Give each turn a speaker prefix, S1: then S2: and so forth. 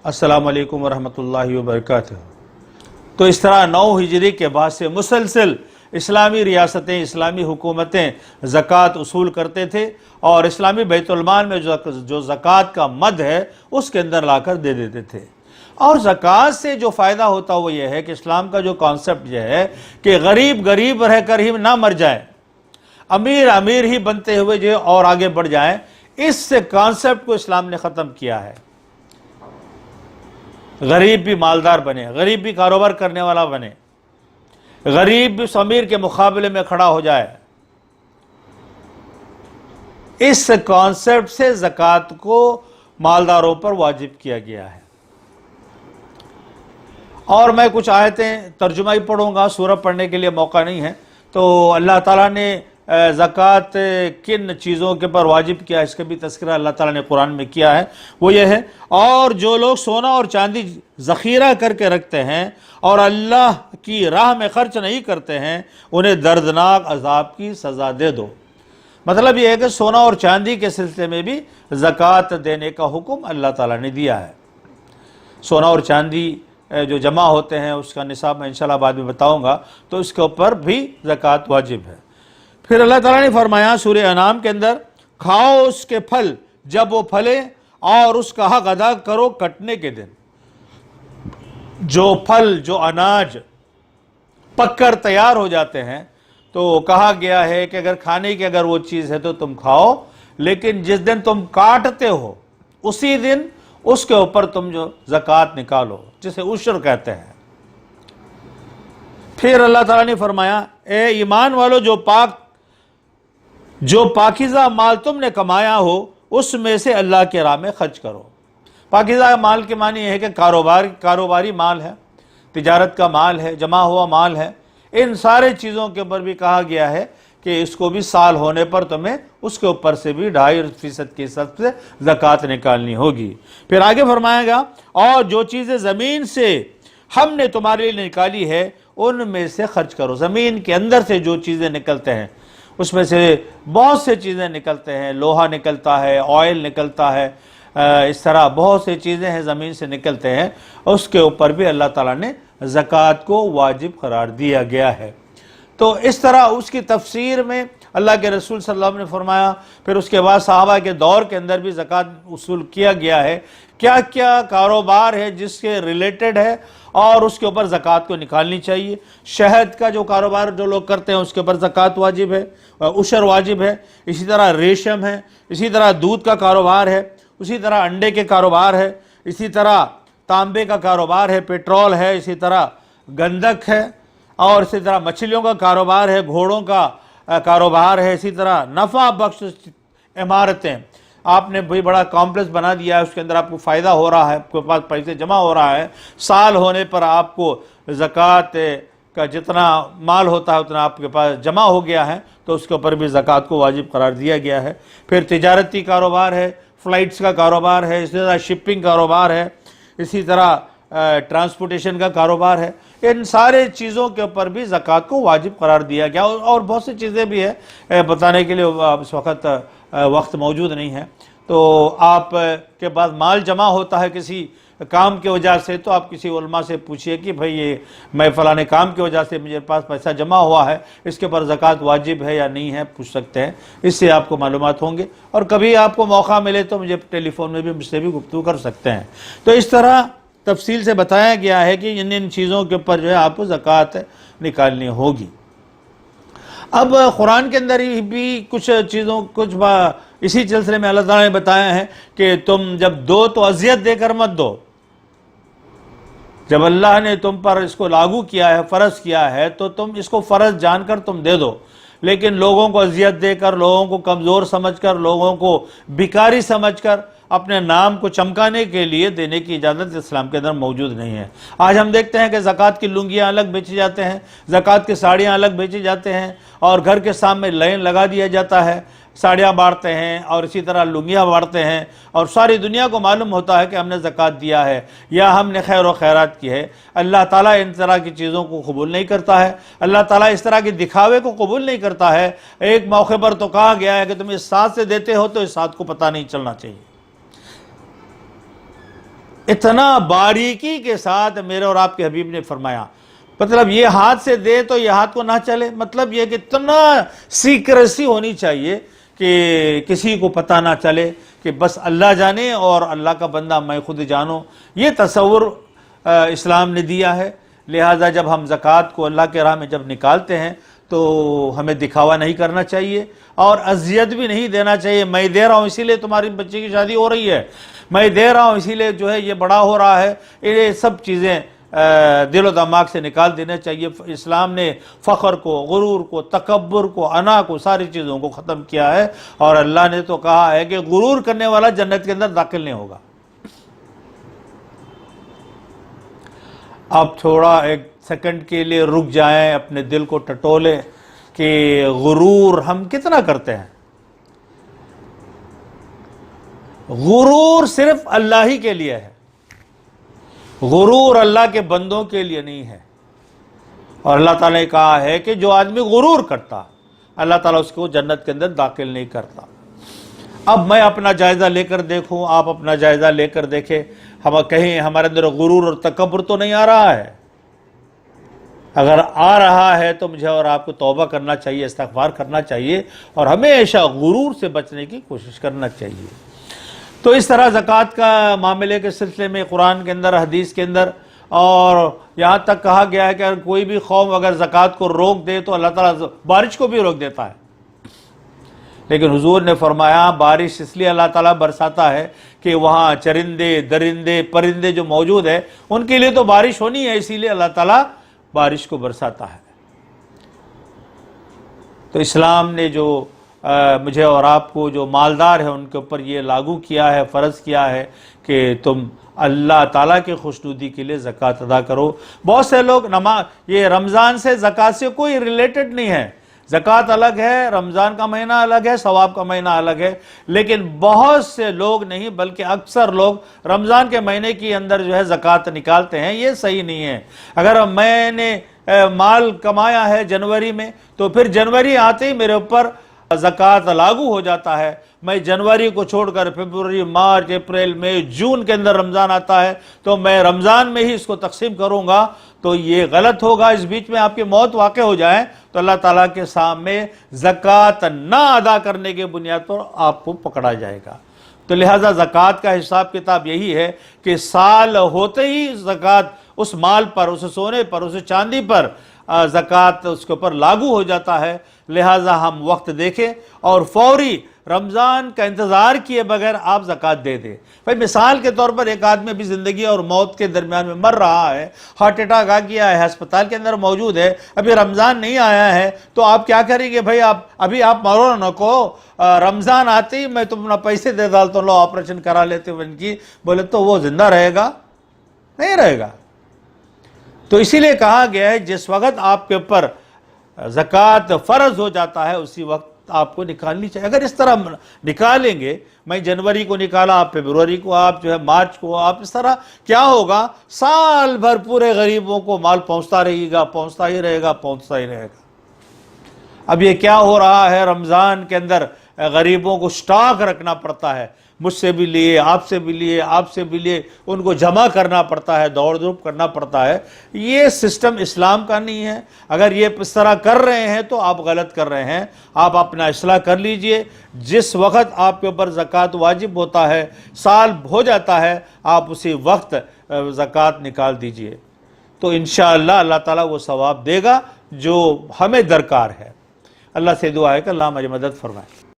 S1: अस्सलाम वालेकुम वरहमतुल्लाहि वबरकातुहू। तो इस तरह 9 हिजरी के बाद से मुसलसल इस्लामी रियासतें, इस्लामी हुकूमतें ज़कात उसूल करते थे और इस्लामी बैतुल-माल में जो ज़कात का मद है उसके अंदर लाकर दे देते थे। और ज़कात से जो फ़ायदा होता वो ये है कि इस्लाम का जो कॉन्सेप्ट ये है कि गरीब गरीब रहकर ही ना मर जाए, अमीर अमीर ही बनते हुए जो और आगे बढ़ जाए, इस कॉन्सेप्ट को इस्लाम ने ख़त्म किया है। गरीब भी मालदार बने, गरीब भी कारोबार करने वाला बने, गरीब भी अमीर के मुकाबले में खड़ा हो जाए। इस कॉन्सेप्ट से ज़कात को मालदारों पर वाजिब किया गया है। और मैं कुछ आयतें तर्जुमा ही पढ़ूंगा, सूरह पढ़ने के लिए मौका नहीं है। तो अल्लाह ताला ने ज़कात किन चीज़ों के पर वाजिब किया, इसका भी तज़किरा अल्लाह ताला ने कुरान में किया है। वो ये है, और जो लोग सोना और चांदी ज़ख़ीरा करके रखते हैं और अल्लाह की राह में ख़र्च नहीं करते हैं, उन्हें दर्दनाक अज़ाब की सज़ा दे दो। मतलब ये है कि सोना और चांदी के सिलसिले में भी ज़कात देने का हुक्म अल्लाह ताला ने दिया है। सोना और चांदी जो जमा होते हैं उसका निसाब मैं इंशाल्लाह बाद में बताऊँगा, तो इसके ऊपर भी ज़कात वाजिब है। फिर अल्लाह ताला ने फरमाया सूरह अनाम के अंदर, खाओ उसके फल जब वो फले और उसका हक अदा करो कटने के दिन। जो फल, जो अनाज पककर तैयार हो जाते हैं तो कहा गया है कि अगर खाने की अगर वो चीज़ है तो तुम खाओ, लेकिन जिस दिन तुम काटते हो उसी दिन उसके ऊपर तुम जो ज़कात निकालो, जिसे उश्र कहते हैं। फिर अल्लाह ताला ने फरमाया, ए ईमान वालो, जो पाकीज़ा माल तुमने कमाया हो उसमें से अल्लाह के राह में खर्च करो। पाकीज़ा माल के मानी है कि कारोबारी माल है, तिजारत का माल है, जमा हुआ माल है। इन सारे चीज़ों के ऊपर भी कहा गया है कि इसको भी साल होने पर तुम्हें उसके ऊपर से भी 2.5% के हिसाब से ज़कात निकालनी होगी। फिर आगे फरमाएगा, और जो चीज़ें ज़मीन से हमने तुम्हारे लिए निकाली है उनमें से खर्च करो। ज़मीन के अंदर से जो चीज़ें निकलते हैं उसमें से बहुत से चीज़ें निकलते हैं, लोहा निकलता है, ऑयल निकलता है, इस तरह बहुत सी चीज़ें हैं ज़मीन से निकलते हैं, उसके ऊपर भी अल्लाह ताला ने ज़कात को वाजिब करार दिया गया है। तो इस तरह उसकी तफसीर में अल्लाह के रसूल सल्लल्लाहु अलैहि वसल्लम ने फरमाया। फिर उसके बाद सहाबा के दौर के अंदर भी ज़कात उसूल किया गया है। क्या क्या कारोबार है जिसके रिलेटेड है और उसके ऊपर ज़कात को निकालनी चाहिए। शहद का जो कारोबार जो लोग करते हैं उसके ऊपर ज़कात वाजिब है, उशर वाजिब है। इसी तरह रेशम है, इसी तरह दूध का कारोबार है, उसी तरह अंडे के कारोबार है, इसी तरह तांबे का कारोबार है, पेट्रोल है, इसी तरह गंधक है, और इसी तरह मछलियों का कारोबार है, घोड़ों का कारोबार है, इसी तरह नफ़ा बख्श इमारतें। आपने भाई बड़ा कॉम्प्लेक्स बना दिया है, उसके अंदर आपको फ़ायदा हो रहा है, आपके पास पैसे जमा हो रहा है, साल होने पर आपको ज़कात का जितना माल होता है उतना आपके पास जमा हो गया है, तो उसके ऊपर भी ज़कात को वाजिब करार दिया गया है। फिर तिजारती कारोबार है, फ़्लाइट्स का कारोबार है, इसी तरह शिपिंग कारोबार है, इसी तरह ट्रांसपोर्टेशन का कारोबार है। इन सारे चीज़ों के ऊपर भी ज़कात को वाजिब करार दिया गया। और बहुत सी चीज़ें भी है, बताने के लिए इस वक्त मौजूद नहीं है। तो आप के पास माल जमा होता है किसी काम की वजह से, तो आप किसी उलमा से पूछिए कि भाई ये मैं फ़लाने काम की वजह से मेरे पास पैसा जमा हुआ है, इसके ऊपर ज़कात वाजिब है या नहीं है, पूछ सकते हैं। इससे आपको मालूमात होंगे। और कभी आपको मौका मिले तो मुझे टेलीफोन में भी मुझसे भी गुफ्तगू कर सकते हैं। तो इस तरह तफसील से बताया गया है कि इन चीज़ों के ऊपर जो है आपको ज़कात निकालनी होगी। अब कुरान के अंदर ही भी कुछ चीज़ों इसी सिलसिले में अल्लाह ताला ने बताया है कि तुम जब दो तो अज़ियत देकर मत दो। जब अल्लाह ने तुम पर इसको लागू किया है, फ़र्ज़ किया है, तो तुम इसको फ़र्ज़ जानकर तुम दे दो। लेकिन लोगों को अज़ियत देकर, लोगों को कमज़ोर समझकर, लोगों को भिखारी समझकर अपने नाम को चमकाने के लिए देने की इजाज़त इस्लाम के अंदर मौजूद नहीं है। आज हम देखते हैं कि ज़कात की लुंगियाँ अलग बेची जाते हैं, ज़कात की साड़ियाँ अलग बेची जाते हैं, और घर के सामने लाइन लगा दिया जाता है, साड़ियाँ बांटते हैं और इसी तरह लुंगियाँ बांटते हैं, और सारी दुनिया को मालूम होता है कि हमने ज़कात दिया है या हमने खैर व खैरात की है। अल्लाह ताला इन तरह की चीज़ों को कबूल नहीं करता है। अल्लाह ताला इस तरह के दिखावे को कबूल नहीं करता है। एक मौके पर तो कहा गया है कि तुम इस साथ से देते हो तो इस साथ को पता नहीं चलना चाहिए। اتنا باریکی کے ساتھ میرے اور آپ کے حبیب نے فرمایا، مطلب یہ ہاتھ سے دے تو یہ ہاتھ کو نہ چلے، مطلب یہ کہ اتنا سیکریسی ہونی چاہیے کہ کسی کو پتہ نہ چلے، کہ بس اللہ جانے اور اللہ کا بندہ میں خود جانوں۔ یہ تصور اسلام نے دیا ہے۔ لہٰذا جب ہم زکوٰۃ کو اللہ کے راہ میں جب نکالتے ہیں تو ہمیں دکھاوا نہیں کرنا چاہیے اور اذیت بھی نہیں دینا چاہیے، میں دے رہا ہوں اسی لیے تمہاری بچے کی شادی ہو رہی ہے، میں دے رہا ہوں اسی لیے جو ہے یہ بڑا ہو رہا ہے، یہ سب چیزیں دل و دماغ سے نکال دینا چاہیے۔ اسلام نے فخر کو، غرور کو، تکبر کو، انا کو، ساری چیزوں کو ختم کیا ہے، اور اللہ نے تو کہا ہے کہ غرور کرنے والا جنت کے اندر داخل نہیں ہوگا۔ اب تھوڑا ایک سیکنڈ کے لیے رک جائیں، اپنے دل کو ٹٹولیں کہ غرور ہم کتنا کرتے ہیں۔ غرور صرف اللہ ہی کے لیے ہے، غرور اللہ کے بندوں کے لیے نہیں ہے، اور اللہ تعالیٰ نے کہا ہے کہ جو آدمی غرور کرتا اللہ تعالیٰ اس کو جنت کے اندر داخل نہیں کرتا۔ اب میں اپنا جائزہ لے کر دیکھوں، آپ اپنا جائزہ لے کر دیکھیں، ہم کہیں ہمارے اندر غرور اور تکبر تو نہیں آ رہا ہے؟ اگر آ رہا ہے تو مجھے اور آپ کو توبہ کرنا چاہیے، استغفار کرنا چاہیے، اور ہمیشہ غرور سے بچنے کی کوشش کرنا چاہیے۔ تو اس طرح زکوٰۃ کا معاملے کے سلسلے میں قرآن کے اندر، حدیث کے اندر، اور یہاں تک کہا گیا ہے کہ اگر کوئی بھی قوم اگر زکوٰۃ کو روک دے تو اللہ تعالیٰ بارش کو بھی روک دیتا ہے۔ لیکن حضور نے فرمایا بارش اس لیے اللہ تعالیٰ برساتا ہے کہ وہاں چرندے، درندے، پرندے جو موجود ہیں ان کے لیے تو بارش ہونی ہے، اسی لیے اللہ تعالیٰ بارش کو برساتا ہے۔ تو اسلام نے جو مجھے اور آپ کو جو مالدار ہیں ان کے اوپر یہ لاگو کیا ہے، فرض کیا ہے کہ تم اللہ تعالیٰ کی خوشنودی کے لیے زکوٰۃ ادا کرو۔ بہت سے لوگ یہ رمضان سے زکوٰۃ سے کوئی ریلیٹڈ نہیں ہے، زکوٰۃ الگ ہے، رمضان کا مہینہ الگ ہے، ثواب کا مہینہ الگ ہے، لیکن بہت سے لوگ نہیں بلکہ اکثر لوگ رمضان کے مہینے کے اندر جو ہے زکوٰۃ نکالتے ہیں۔ یہ صحیح نہیں ہے۔ اگر میں نے مال کمایا ہے جنوری میں تو پھر جنوری آتے ہی میرے اوپر زکوٰۃ لاگو ہو جاتا ہے، میں جنوری کو چھوڑ کر فروری، مارچ، اپریل، مئی، جون کے اندر رمضان آتا ہے تو میں رمضان میں ہی اس کو تقسیم کروں گا، تو یہ غلط ہوگا۔ اس بیچ میں آپ کی موت واقع ہو جائے تو اللہ تعالیٰ کے سامنے زکوٰۃ نہ ادا کرنے کے بنیاد پر آپ کو پکڑا جائے گا۔ تو لہٰذا زکوٰۃ کا حساب کتاب یہی ہے کہ سال ہوتے ہی زکوٰۃ اس مال پر، اس سونے پر، اس چاندی پر زکوٰۃ اس کے اوپر لاگو ہو جاتا ہے۔ لہٰذا ہم وقت دیکھیں اور فوری رمضان کا انتظار کیے بغیر آپ زکوٰۃ دے دیں۔ بھائی مثال کے طور پر ایک آدمی ابھی زندگی اور موت کے درمیان میں مر رہا ہے، ہارٹ اٹیک آ گیا ہے، ہسپتال کے اندر موجود ہے، ابھی رمضان نہیں آیا ہے، تو آپ کیا کریں گے؟ بھائی ابھی آپ مرو نہ کو، رمضان آتے ہی میں تم پیسے دے ڈالتا ہوں، لو آپریشن کرا لیتے ہو ان کی، بولے تو وہ زندہ رہے گا؟ نہیں رہے گا۔ تو اسی لیے کہا گیا ہے جس وقت آپ کے اوپر زکوٰۃ فرض ہو جاتا ہے اسی وقت آپ کو نکالنی چاہیے۔ اگر اس طرح نکالیں گے، میں جنوری کو نکالا، آپ فروری کو، آپ جو ہے مارچ کو، آپ اس طرح کیا ہوگا؟ سال بھر پورے غریبوں کو مال پہنچتا رہے گا، پہنچتا ہی رہے گا، پہنچتا ہی رہے گا۔ اب یہ کیا ہو رہا ہے؟ رمضان کے اندر غریبوں کو سٹاک رکھنا پڑتا ہے، مجھ سے بھی لیے، آپ سے بھی لیے، آپ سے بھی لیے، ان کو جمع کرنا پڑتا ہے، دوڑ دھوپ کرنا پڑتا ہے۔ یہ سسٹم اسلام کا نہیں ہے۔ اگر یہ اس طرح کر رہے ہیں تو آپ غلط کر رہے ہیں۔ آپ اپنا اصلاح کر لیجئے۔ جس وقت آپ کے اوپر زکوٰۃ واجب ہوتا ہے، سال ہو جاتا ہے، آپ اسی وقت زکوٰۃ نکال دیجئے، تو انشاءاللہ اللہ تعالیٰ وہ ثواب دے گا جو ہمیں درکار ہے۔ اللہ سے دعا ہے کہ اللہ ہماری مدد فرمائے۔